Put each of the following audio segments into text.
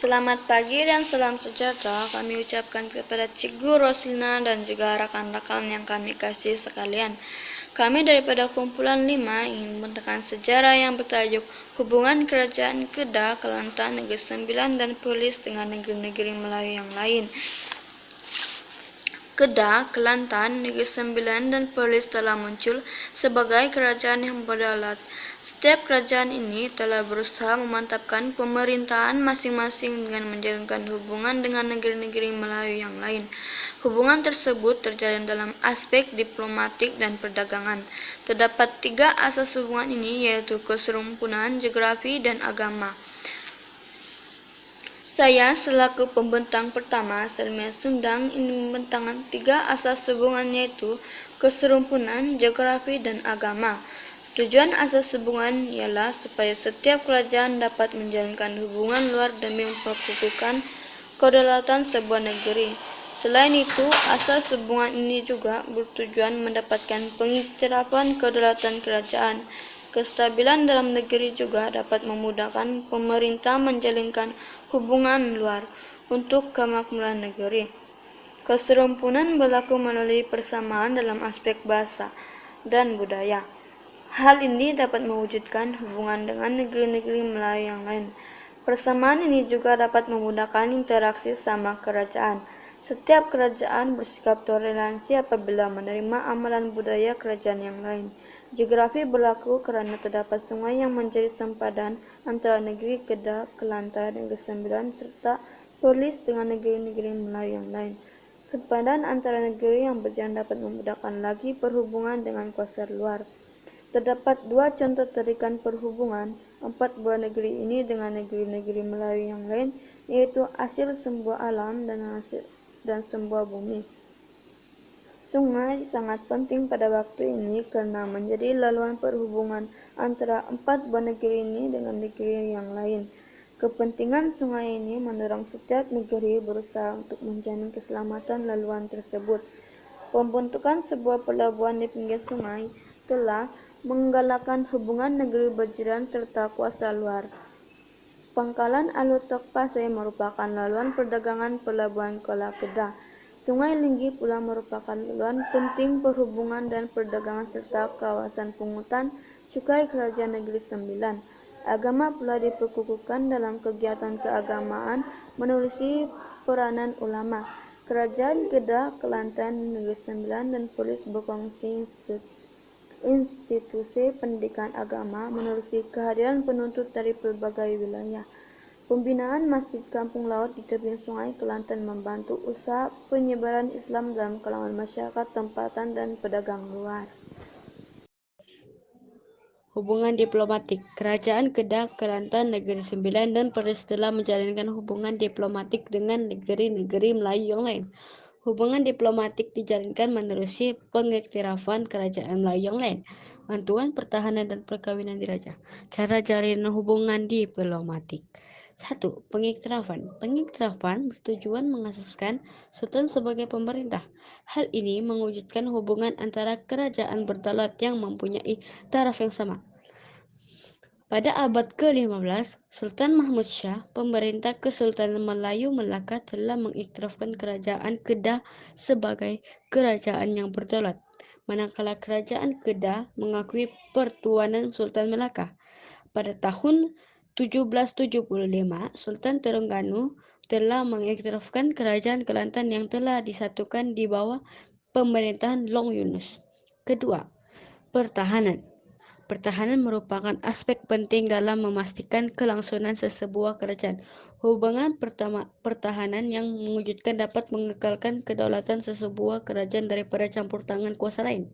Selamat pagi dan salam sejahtera kami ucapkan kepada Cikgu Roslina dan juga rekan-rekan yang kami kasih sekalian. Kami daripada kumpulan 5 ingin membentangkan sejarah yang bertajuk Hubungan Kerajaan Kedah, Kelantan, Negeri Sembilan dan Perlis dengan negeri-negeri Melayu yang lain. Kedah, Kelantan, Negeri Sembilan, dan Perlis telah muncul sebagai kerajaan yang berdaulat. Setiap kerajaan ini telah berusaha memantapkan pemerintahan masing-masing dengan menjalinkan hubungan dengan negeri-negeri Melayu yang lain. Hubungan tersebut terjalin dalam aspek diplomatik dan perdagangan. Terdapat 3 asas hubungan ini, yaitu keserumpunan, geografi, dan agama. Saya selaku pembentang pertama, Selma Sundang, ingin membentangkan 3 asas hubungan, yaitu keserumpunan, geografi, dan agama. Tujuan asas hubungan ialah supaya setiap kerajaan dapat menjalankan hubungan luar demi memperkukuhkan kedaulatan sebuah negeri. Selain itu, asas hubungan ini juga bertujuan mendapatkan pengiktirafan kedaulatan kerajaan. Kestabilan dalam negeri juga dapat memudahkan pemerintah menjalinkan hubungan luar untuk kemakmuran negeri. Keserumpunan berlaku melalui persamaan dalam aspek bahasa dan budaya. Hal ini dapat mewujudkan hubungan dengan negeri-negeri Melayu yang lain. Persamaan ini juga dapat memudahkan interaksi sama kerajaan. Setiap kerajaan bersikap toleransi apabila menerima amalan budaya kerajaan yang lain. Geografi berlaku kerana terdapat sungai yang menjadi sempadan antara negeri Kedah, Kelantan, Negeri Sembilan serta Perlis dengan negeri-negeri Melayu yang lain. Sempadan antara negeri yang berjalan dapat memudahkan lagi perhubungan dengan kuasa luar. Terdapat 2 contoh tarikan perhubungan 4 buah negeri ini dengan negeri-negeri Melayu yang lain, yaitu hasil sumber alam dan sumber bumi. Sungai sangat penting pada waktu ini karena menjadi laluan perhubungan antara 4 buah negeri ini dengan negeri yang lain. Kepentingan sungai ini mendorong setiap negeri berusaha untuk menjamin keselamatan laluan tersebut. Pembentukan sebuah pelabuhan di pinggir sungai telah menggalakkan hubungan negeri berjiran serta kuasa luar. Pangkalan Alur Tok Pasir merupakan laluan perdagangan pelabuhan Kuala Kedah. Sungai Linggi pula merupakan laluan penting perhubungan dan perdagangan serta kawasan pungutan cukai kerajaan Negeri Sembilan. Agama pula diperkukuhkan dalam kegiatan keagamaan menerusi peranan ulama. Kerajaan Kedah, Kelantan, Negeri Sembilan, dan Perlis berkongsi institusi pendidikan agama menerusi kehadiran penuntut dari pelbagai wilayah. Pembinaan Masjid Kampung Laut di tepian Sungai Kelantan membantu usaha penyebaran Islam dalam kalangan masyarakat tempatan dan pedagang luar. Hubungan diplomatik. Kerajaan Kedah, Kelantan, Negeri Sembilan, dan Perlis telah menjalinkan hubungan diplomatik dengan negeri-negeri Melayu yang lain. Hubungan diplomatik dijalinkan menerusi pengiktirafan kerajaan Melayu yang lain, bantuan pertahanan dan perkawinan diraja. Cara jalinan hubungan diplomatik. 1. Pengiktirafan. Pengiktirafan bertujuan mengasaskan sultan sebagai pemerintah. Hal ini mewujudkan hubungan antara kerajaan berdaulat yang mempunyai taraf yang sama. Pada abad ke-15, Sultan Mahmud Shah, pemerintah Kesultanan Melayu Melaka, telah mengiktirafkan kerajaan Kedah sebagai kerajaan yang berdaulat, manakala kerajaan Kedah mengakui pertuanan Sultan Melaka. Pada tahun 1775, Sultan Terengganu telah mengiktirafkan kerajaan Kelantan yang telah disatukan di bawah pemerintahan Long Yunus. Kedua, pertahanan. Pertahanan merupakan aspek penting dalam memastikan kelangsungan sesebuah kerajaan. Hubungan pertahanan yang mewujudkan dapat mengekalkan kedaulatan sesebuah kerajaan daripada campur tangan kuasa lain.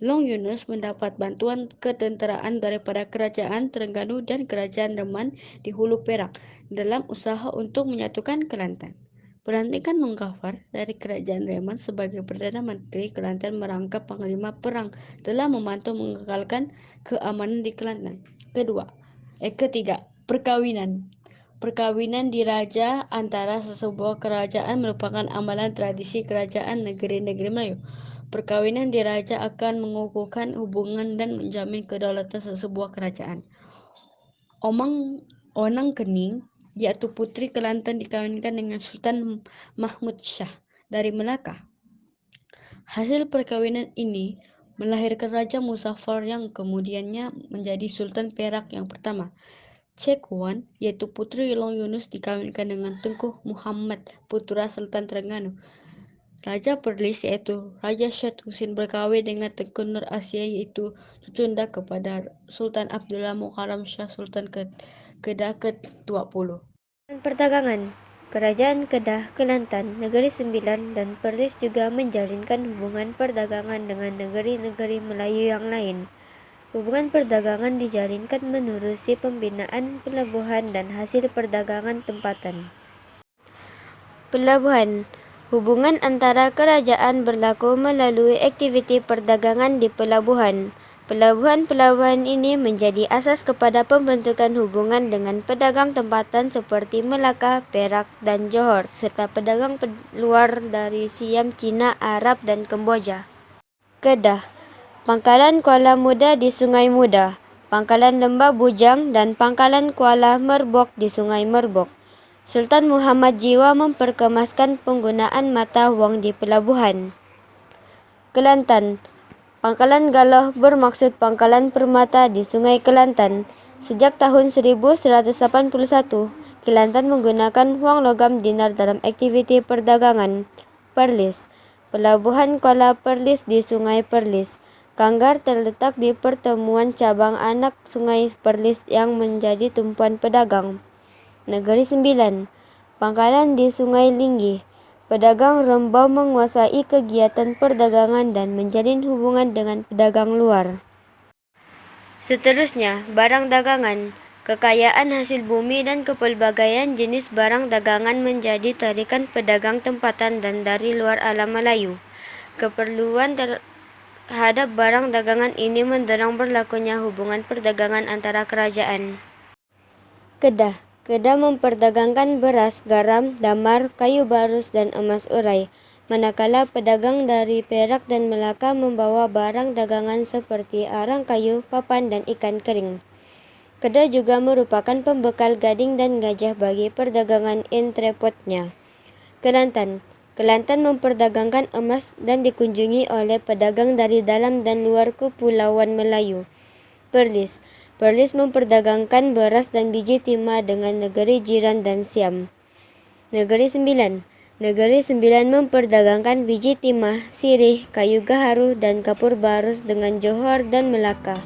Long Yunus mendapat bantuan ketenteraan daripada kerajaan Terengganu dan kerajaan Deman di Hulu Perak dalam usaha untuk menyatukan Kelantan. Pelantikan Nonggafar dari kerajaan Deman sebagai Perdana Menteri Kelantan merangkap panglima perang telah membantu mengekalkan keamanan di Kelantan. Ketiga, perkawinan. Perkawinan diraja antara sesebuah kerajaan merupakan amalan tradisi kerajaan negeri-negeri Melayu. Perkawinan diraja akan mengukuhkan hubungan dan menjamin kedaulatan sesebuah kerajaan. Onang Kening yaitu Putri Kelantan dikawinkan dengan Sultan Mahmud Shah dari Melaka. Hasil perkawinan ini melahirkan Raja Muzaffar yang kemudiannya menjadi Sultan Perak yang pertama. Cekuan, yaitu Putri Long Yunus dikawinkan dengan Tengku Muhammad, putra Sultan Terengganu. Raja Perlis, yaitu Raja Syed Husin berkawin dengan Tengku Nur Asia, yaitu cucunda kepada Sultan Abdullah Mukarram Shah Sultan Kedah ke-20. Perdagangan. Kerajaan Kedah, Kelantan, Negeri Sembilan, dan Perlis juga menjalinkan hubungan perdagangan dengan negeri-negeri Melayu yang lain. Hubungan perdagangan dijalinkan menerusi pembinaan pelabuhan dan hasil perdagangan tempatan. Pelabuhan. Hubungan antara kerajaan berlaku melalui aktiviti perdagangan di pelabuhan. Pelabuhan-pelabuhan ini menjadi asas kepada pembentukan hubungan dengan pedagang tempatan seperti Melaka, Perak, dan Johor, serta pedagang luar dari Siam, Cina, Arab, dan Kamboja. Kedah. Pangkalan Kuala Muda di Sungai Muda, Pangkalan Lembah Bujang, dan Pangkalan Kuala Merbok di Sungai Merbok. Sultan Muhammad Jiwa memperkemaskan penggunaan mata wang di pelabuhan. Kelantan. Pangkalan Galoh bermaksud Pangkalan Permata di Sungai Kelantan. Sejak tahun 1181, Kelantan menggunakan wang logam dinar dalam aktiviti perdagangan. Perlis. Pelabuhan Kuala Perlis di Sungai Perlis. Kanggar terletak di pertemuan cabang anak Sungai Perlis yang menjadi tumpuan pedagang. Negeri Sembilan. Pangkalan di Sungai Linggih. Pedagang Rembau menguasai kegiatan perdagangan dan menjalin hubungan dengan pedagang luar. Seterusnya, barang dagangan. Kekayaan hasil bumi dan kepelbagaian jenis barang dagangan menjadi tarikan pedagang tempatan dan dari luar alam Melayu. Keperluan terhadap barang dagangan ini mendorong berlakunya hubungan perdagangan antara kerajaan. Kedah. Kedah memperdagangkan beras, garam, damar, kayu barus, dan emas urai, manakala pedagang dari Perak dan Melaka membawa barang dagangan seperti arang kayu, papan, dan ikan kering. Kedah juga merupakan pembekal gading dan gajah bagi perdagangan entrepotnya. Kelantan. Kelantan memperdagangkan emas dan dikunjungi oleh pedagang dari dalam dan luar Kepulauan Melayu. Perlis. Perlis memperdagangkan beras dan biji timah dengan negeri jiran dan Siam. Negeri Sembilan. Negeri Sembilan memperdagangkan biji timah, sirih, kayu gaharu, dan kapur barus dengan Johor dan Melaka.